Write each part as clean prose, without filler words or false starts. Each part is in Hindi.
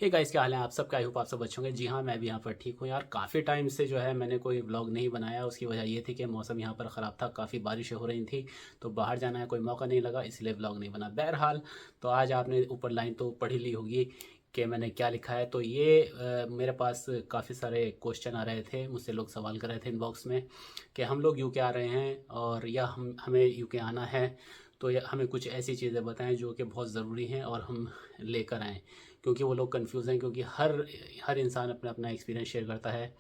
हे गाइस, क्या हाल है आप सबका। आई होप आप सब अच्छे होंगे। जी हाँ, मैं भी यहाँ पर ठीक हूँ यार। काफ़ी टाइम से जो है मैंने कोई व्लॉग नहीं बनाया। उसकी वजह ये थी कि मौसम यहाँ पर ख़राब था, काफ़ी बारिशें हो रही थी, तो बाहर जाना है कोई मौका नहीं लगा, इसलिए व्लॉग नहीं बना। बहरहाल, तो आज आपने ऊपर लाइन तो पढ़ ही ली होगी कि मैंने क्या लिखा है। तो ये मेरे पास काफ़ी सारे क्वेश्चन आ रहे थे, मुझसे लोग सवाल कर रहे थे इनबॉक्स में कि हम लोग यूके आ रहे हैं और या हमें यूके आना है, तो हमें कुछ ऐसी चीज़ें बताएं जो कि बहुत ज़रूरी हैं और हम लेकर आएँ, क्योंकि वो लोग कंफ्यूज हैं। क्योंकि हर हर इंसान अपना अपना एक्सपीरियंस शेयर करता है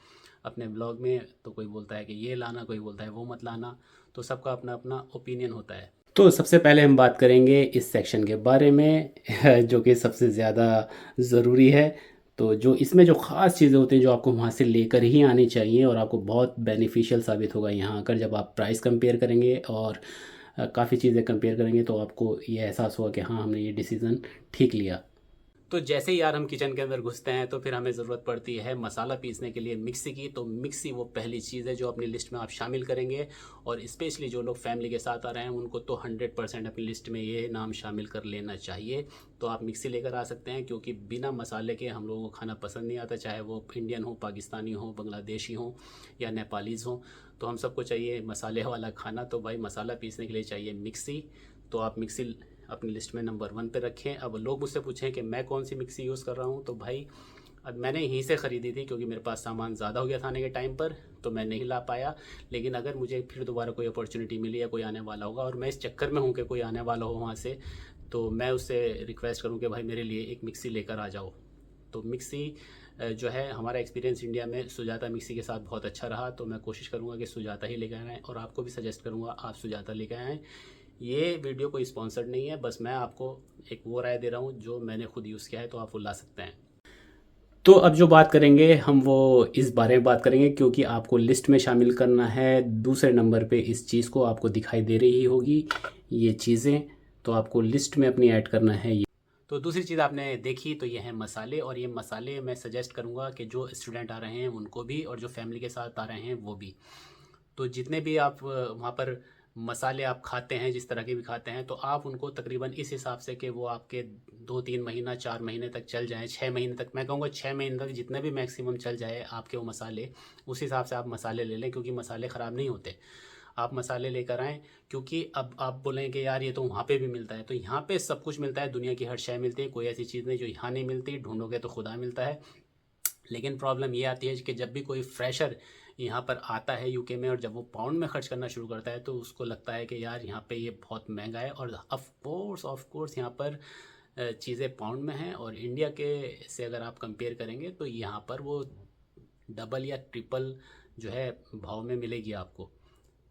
अपने ब्लॉग में। तो कोई बोलता है कि ये लाना, कोई बोलता है वो मत लाना, तो सबका अपना अपना ओपिनियन होता है। तो सबसे पहले हम बात करेंगे इस सेक्शन के बारे में जो कि सबसे ज़्यादा ज़रूरी है। तो जो इसमें जो ख़ास चीज़ें होती हैं जो आपको वहाँ से लेकर ही आनी चाहिए और आपको बहुत बेनिफिशियल साबित होगा यहाँ आकर, जब आप प्राइस कंपेयर करेंगे और काफ़ी चीज़ें कंपेयर करेंगे, तो आपको ये एहसास होगा कि हाँ, हमने ये डिसीज़न ठीक लिया। तो जैसे ही यार हम किचन के अंदर घुसते हैं तो फिर हमें ज़रूरत पड़ती है मसाला पीसने के लिए मिक्सी की। तो मिक्सी वो पहली चीज़ है जो अपनी लिस्ट में आप शामिल करेंगे, और स्पेशली जो लोग फैमिली के साथ आ रहे हैं उनको तो 100% अपनी लिस्ट में ये नाम शामिल कर लेना चाहिए। तो आप मिक्सी लेकर आ सकते हैं, क्योंकि बिना मसाले के हम लोगों को खाना पसंद नहीं आता, चाहे वो इंडियन हो, पाकिस्तानी हो, बांग्लादेशी हो या नेपालीज़ हो। तो हम सबको चाहिए मसाले वाला खाना, तो भाई मसाला पीसने के लिए चाहिए मिक्सी। तो आप मिक्सी अपनी लिस्ट में नंबर 1 पे रखें। अब लोग मुझसे पूछें कि मैं कौन सी मिक्सी यूज़ कर रहा हूँ, तो भाई अब मैंने यहीं से ख़रीदी थी, क्योंकि मेरे पास सामान ज़्यादा हो गया था आने के टाइम पर, तो मैं नहीं ला पाया। लेकिन अगर मुझे फिर दोबारा कोई अपॉर्चुनिटी मिली या कोई आने वाला होगा, और मैं इस चक्कर में हूँ कि कोई आने वाला हो वहाँ से, तो मैं उससे रिक्वेस्ट करूँ कि भाई मेरे लिए एक मिक्सी लेकर आ जाओ। तो मिक्सी जो है, हमारा एक्सपीरियंस इंडिया में सुजाता मिक्सी के साथ बहुत अच्छा रहा, तो मैं कोशिश करूँगा कि सुजाता ही लेकर आएँ, और आपको भी सजेस्ट करूँगा आप सुजाता लेकर आएँ। ये वीडियो कोई स्पॉन्सर्ड नहीं है, बस मैं आपको एक वो राय दे रहा हूँ जो मैंने खुद यूज़ किया है, तो आप वो ला सकते हैं। तो अब जो बात करेंगे हम वो इस बारे में बात करेंगे, क्योंकि आपको लिस्ट में शामिल करना है। दूसरे नंबर पे इस चीज़ को आपको दिखाई दे रही होगी ये चीज़ें, तो आपको लिस्ट में अपनी ऐड करना है ये। तो दूसरी चीज़ आपने देखी, तो ये है मसाले। और ये मसाले मैं सजेस्ट करूँगा कि जो स्टूडेंट आ रहे हैं उनको भी, और जो फैमिली के साथ आ रहे हैं वो भी। तो जितने भी आप वहाँ पर मसाले आप खाते हैं, जिस तरह के भी खाते हैं, तो आप उनको तकरीबन इस हिसाब से कि वो आपके 2-3 महीना, 4 महीने तक चल जाएँ, 6 महीने तक, मैं कहूँगा 6 महीने तक जितने भी मैक्सिमम चल जाए आपके वो मसाले, उस हिसाब से आप मसाले ले लें, क्योंकि मसाले ख़राब नहीं होते। आप मसाले लेकर आएँ, क्योंकि अब आप बोलेंगे यार ये तो वहाँ पे भी मिलता है, तो यहाँ पे सब कुछ मिलता है, दुनिया की हर शय मिलती है, कोई ऐसी चीज़ नहीं जो यहाँ नहीं मिलती, ढूंढोगे तो खुदा मिलता है। लेकिन प्रॉब्लम ये आती है कि जब भी कोई फ्रेशर यहाँ पर आता है यूके में, और जब वो पाउंड में खर्च करना शुरू करता है, तो उसको लगता है कि यार यहाँ पे ये बहुत महंगा है। और ऑफ कोर्स यहाँ पर चीज़ें पाउंड में हैं, और इंडिया के से अगर आप कंपेयर करेंगे तो यहाँ पर वो डबल या ट्रिपल जो है भाव में मिलेगी आपको।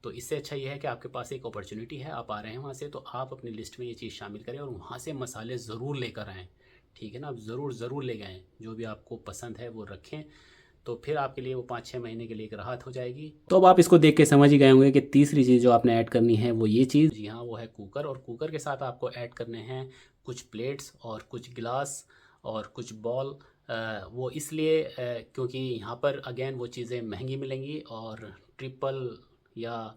तो इससे अच्छा ये है कि आपके पास एक अपॉर्चुनिटी है, आप आ रहे हैं वहाँ से, तो आप अपनी लिस्ट में ये चीज़ शामिल करें और वहाँ से मसाले ज़रूर लेकर आएँ। ठीक है ना, आप ज़रूर ज़रूर ले गए, जो भी आपको पसंद है वो रखें, तो फिर आपके लिए वो 5-6 महीने के लिए एक राहत हो जाएगी। तो अब आप इसको देख के समझ ही गए होंगे कि तीसरी चीज़ जो आपने ऐड करनी है वो ये चीज़, जी हाँ, वो है कुकर। और कुकर के साथ आपको ऐड करने हैं कुछ प्लेट्स और कुछ गिलास और कुछ बॉल। वो इसलिए क्योंकि यहाँ पर अगेन वो चीज़ें महंगी मिलेंगी, और ट्रिपल या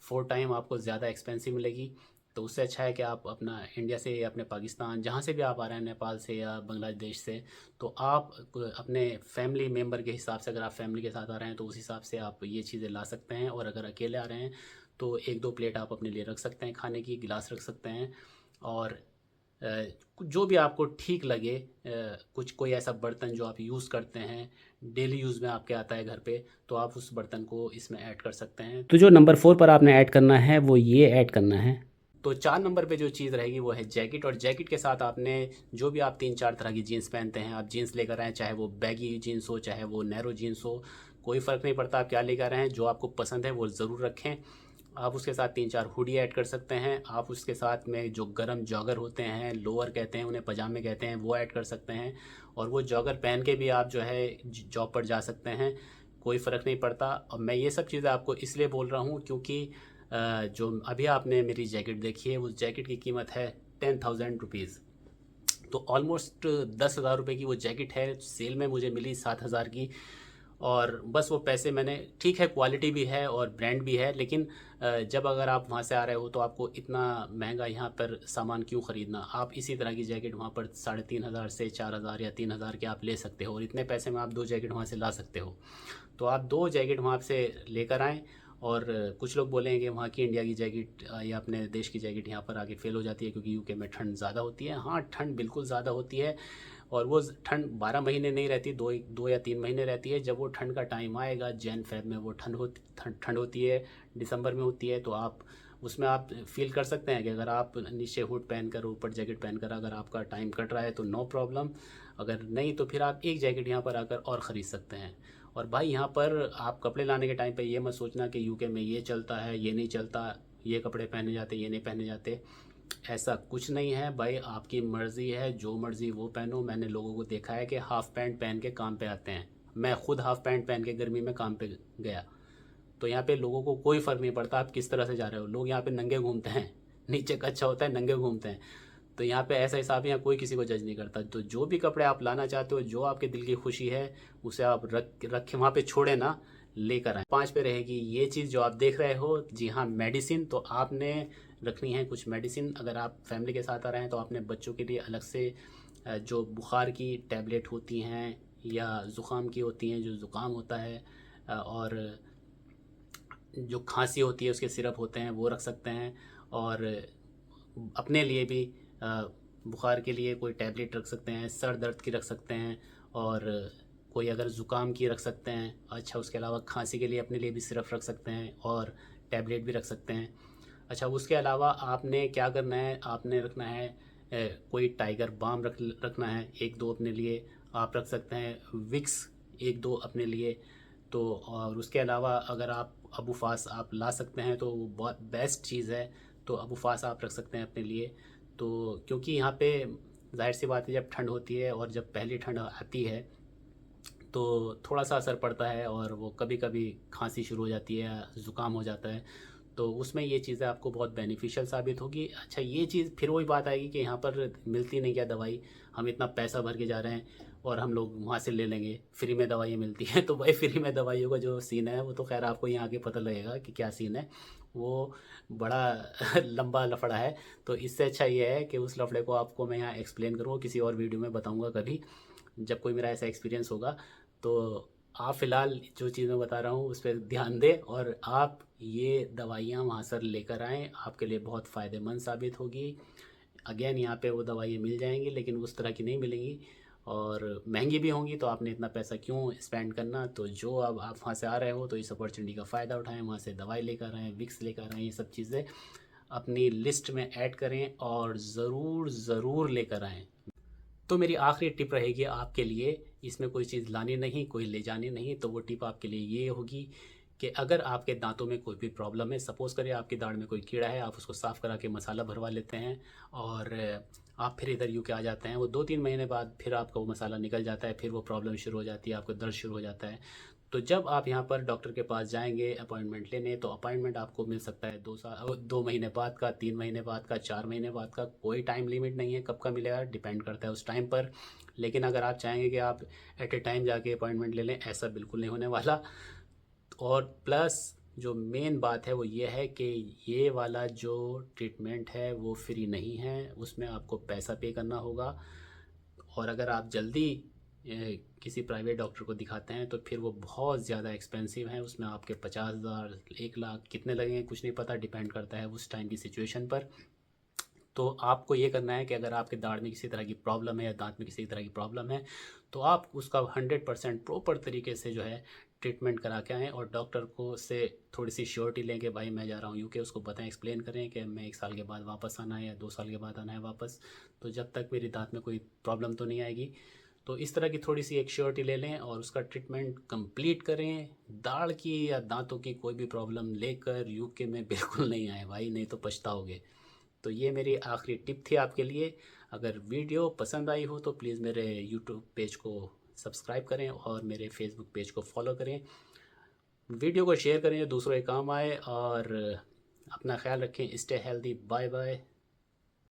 4 टाइम आपको ज़्यादा एक्सपेंसिव मिलेगी। तो उससे अच्छा है कि आप अपना इंडिया से या अपने पाकिस्तान, जहाँ से भी आप आ रहे हैं, नेपाल से या बांग्लादेश से, तो आप अपने फैमिली मेम्बर के हिसाब से, अगर आप फैमिली के साथ आ रहे हैं तो उस हिसाब से आप ये चीज़ें ला सकते हैं। और अगर अकेले आ रहे हैं तो 1-2 प्लेट आप अपने लिए रख सकते हैं, खाने की गिलास रख सकते हैं। और जो भी आपको ठीक लगे, कुछ कोई ऐसा बर्तन जो आप यूज़ करते हैं, डेली यूज़ में आपके आता है घर पे, तो आप उस बर्तन को इसमें ऐड कर सकते हैं। तो जो नंबर 4 पर आपने ऐड करना है वो ये ऐड करना है। तो 4 नंबर पे जो चीज़ रहेगी वो है जैकेट। और जैकेट के साथ आपने जो भी आप 3-4 तरह की जीन्स पहनते हैं, आप जीन्स लेकर आएँ, चाहे वो बैगी जीन्स हो, चाहे वो नैरो जीन्स हो, कोई फ़र्क नहीं पड़ता आप क्या लेकर आएँ, जो आपको पसंद है वो ज़रूर रखें। आप उसके साथ 3-4 हुडी ऐड कर सकते हैं। आप उसके साथ में जो गर्म जॉगर होते हैं, लोअर कहते हैं उन्हें, पजामे कहते हैं, वो ऐड कर सकते हैं। और वो जॉगर पहन के भी आप जो है जॉब पर जा सकते हैं, कोई फ़र्क नहीं पड़ता। और मैं ये सब चीज़ें आपको इसलिए बोल रहा हूँ क्योंकि जो अभी आपने मेरी जैकेट देखी है, उस जैकेट की कीमत है 10,000 रुपीज़। तो ऑलमोस्ट 10,000 रुपये की वो जैकेट है, सेल में मुझे मिली 7,000 की। और बस वो पैसे मैंने, ठीक है क्वालिटी भी है और ब्रांड भी है, लेकिन जब अगर आप वहाँ से आ रहे हो तो आपको इतना महंगा यहाँ पर सामान क्यों ख़रीदना। आप इसी तरह की जैकेट वहाँ पर 3,500 से 4,000 या 3,000 के आप ले सकते हो, और इतने पैसे में आप 2 जैकेट वहाँ से ला सकते हो। तो आप 2 जैकेट वहाँ से लेकर आएँ। और कुछ लोग बोलेंगे कि वहाँ की इंडिया की जैकेट या अपने देश की जैकेट यहाँ पर आके फेल हो जाती है क्योंकि यूके में ठंड ज़्यादा होती है। हाँ, ठंड बिल्कुल ज़्यादा होती है, और वो ठंड 12 महीने नहीं रहती, 2 या 3 महीने रहती है। जब वो ठंड का टाइम आएगा, जैन फेब में वो ठंड होती है, दिसंबर में होती है, तो आप उसमें आप फील कर सकते हैं कि अगर आप नीचे हुड पहनकर ऊपर जैकेट पहनकर अगर आपका टाइम कट रहा है तो नो प्रॉब्लम, अगर नहीं तो फिर आप एक जैकेट यहाँ पर आकर और ख़रीद सकते हैं। और भाई यहाँ पर आप कपड़े लाने के टाइम पे ये मत सोचना कि यूके में ये चलता है, ये नहीं चलता, ये कपड़े पहने जाते, ये नहीं पहने जाते। ऐसा कुछ नहीं है भाई, आपकी मर्ज़ी है, जो मर्ज़ी वो पहनो। मैंने लोगों को देखा है कि हाफ़ पैंट पहन के काम पे आते हैं। मैं खुद हाफ़ पैंट पहन के गर्मी में काम पे गया। तो यहाँ पे लोगों को कोई फ़र्क नहीं पड़ता आप किस तरह से जा रहे हो। लोग यहाँ पे नंगे घूमते हैं, नीचे कच्छा होता है, नंगे घूमते हैं। तो यहाँ पे ऐसा हिसाब है, यहाँ कोई किसी को जज नहीं करता। तो जो भी कपड़े आप लाना चाहते हो, जो आपके दिल की खुशी है, उसे आप रख वहाँ पे छोड़े ना, लेकर आए। 5 पे रहेगी ये चीज़ जो आप देख रहे हो। जी हाँ, मेडिसिन तो आपने रखनी है कुछ मेडिसिन। अगर आप फैमिली के साथ आ रहे हैं तो आपने बच्चों के लिए अलग से जो बुखार की टैबलेट होती हैं या ज़ुकाम की होती हैं, जो ज़ुकाम होता है, और जो खांसी होती है उसके सिरप होते हैं, वो रख सकते हैं। और अपने लिए भी बुखार के लिए कोई टैबलेट रख सकते हैं, सर दर्द की रख सकते हैं, और कोई अगर ज़ुकाम की रख सकते हैं। अच्छा, उसके अलावा खांसी के लिए अपने लिए भी सिरप रख सकते हैं और टैबलेट भी रख सकते हैं। अच्छा, उसके अलावा आपने क्या करना है, आपने रखना है कोई टाइगर बाम रखना है, 1-2 अपने लिए आप रख सकते हैं। विक्स 1-2 अपने लिए। तो और उसके अलावा अगर आप अबू फास आप ला सकते हैं तो वो बहुत बेस्ट चीज़ है। तो अबू फास आप रख सकते हैं अपने लिए। तो क्योंकि यहाँ पे ज़ाहिर सी बात है, जब ठंड होती है और जब पहली ठंड आती है तो थोड़ा सा असर पड़ता है, और वो कभी कभी खांसी शुरू हो जाती है, ज़ुकाम हो जाता है। तो उसमें ये चीज़ें आपको बहुत बेनिफिशियल साबित होगी। अच्छा, ये चीज़ फिर वही बात आएगी कि यहाँ पर मिलती नहीं क्या दवाई, हम इतना पैसा भर के जा रहे हैं और हम लोग वहाँ से ले लेंगे, फ्री में दवाइयाँ मिलती हैं। तो भाई फ्री में दवाइयों का जो सीन है वो तो खैर आपको यहाँ आके पता लगेगा कि क्या सीन है, वो बड़ा लंबा लफड़ा है। तो इससे अच्छा ये है कि उस लफड़े को आपको मैं यहाँ एक्सप्लेन करूँगा, किसी और वीडियो में बताऊँगा कभी, जब कोई मेरा ऐसा एक्सपीरियंस होगा। तो आप फ़िलहाल जो चीज़ मैं बता रहा हूँ उस पर ध्यान दें, और आप ये दवाइयाँ वहाँ से लेकर आएँ, आपके लिए बहुत फ़ायदेमंद साबित होगी। अगेन यहाँ पे वो दवाइयाँ मिल जाएंगी, लेकिन उस तरह की नहीं मिलेंगी और महंगी भी होंगी। तो आपने इतना पैसा क्यों स्पेंड करना। तो जो अब आप वहाँ से आ रहे हो तो इस अपॉर्चुनिटी का फ़ायदा उठाएं, वहाँ से दवाई लेकर आएँ, विक्स लेकर आएँ, ये सब चीज़ें अपनी लिस्ट में ऐड करें और ज़रूर ज़रूर लेकर आएँ। तो मेरी आखिरी टिप रहेगी आपके लिए, इसमें कोई चीज़ लानी नहीं, कोई ले जानी नहीं। तो वो टिप आपके लिए ये होगी कि अगर आपके दांतों में कोई भी प्रॉब्लम है, सपोज़ करिए आपकी दाढ़ में कोई कीड़ा है, आप उसको साफ़ करा के मसाला भरवा लेते हैं और आप फिर इधर यूके आ जाते हैं। वो 2-3 महीने बाद फिर आपका वो मसाला निकल जाता है, फिर वो प्रॉब्लम शुरू हो जाती है, आपको दर्द शुरू हो जाता है। तो जब आप यहाँ पर डॉक्टर के पास जाएंगे अपॉइंटमेंट लेने, तो अपॉइंटमेंट आपको मिल सकता है 2 महीने बाद का, 3 महीने बाद का, 4 महीने बाद का। कोई टाइम लिमिट नहीं है कब का मिलेगा, डिपेंड करता है उस टाइम पर। लेकिन अगर आप चाहेंगे कि आप एट ए टाइम जाके अपॉइंटमेंट ले लें, ऐसा बिल्कुल नहीं होने वाला। और प्लस जो मेन बात है वो ये है कि ये वाला जो ट्रीटमेंट है वो फ्री नहीं है, उसमें आपको पैसा पे करना होगा। और अगर आप जल्दी किसी प्राइवेट डॉक्टर को दिखाते हैं तो फिर वो बहुत ज़्यादा एक्सपेंसिव है, उसमें आपके 50,000 1 लाख कितने लगेंगे कुछ नहीं पता, डिपेंड करता है उस टाइम की सिचुएशन पर। तो आपको ये करना है कि अगर आपके दाढ़ में किसी तरह की प्रॉब्लम है या दांत में किसी तरह की प्रॉब्लम है, तो आप उसका 100% प्रॉपर तरीके से जो है ट्रीटमेंट करा के आएँ, और डॉक्टर को से थोड़ी सी श्योरिटी लें कि भाई मैं जा रहा हूँ यूके, उसको बताएं, एक्सप्लेन करें कि मैं 1 साल के बाद वापस आना है या 2 साल के बाद आना है वापस, तो जब तक मेरी दांत में कोई प्रॉब्लम तो नहीं आएगी। तो इस तरह की थोड़ी सी एक श्योरिटी ले लें और उसका ट्रीटमेंट कंप्लीट करें। दाढ़ की या दांतों की कोई भी प्रॉब्लम लेकर यूके में बिल्कुल नहीं आए भाई, नहीं तो पछताओगे। तो ये मेरी आखिरी टिप थी आपके लिए। अगर वीडियो पसंद आई हो तो प्लीज़ मेरे यूट्यूब पेज को सब्सक्राइब करें और मेरे फेसबुक पेज को फॉलो करें। वीडियो को शेयर करें जो दूसरों के काम आए, और अपना ख्याल रखें। Stay healthy, bye bye.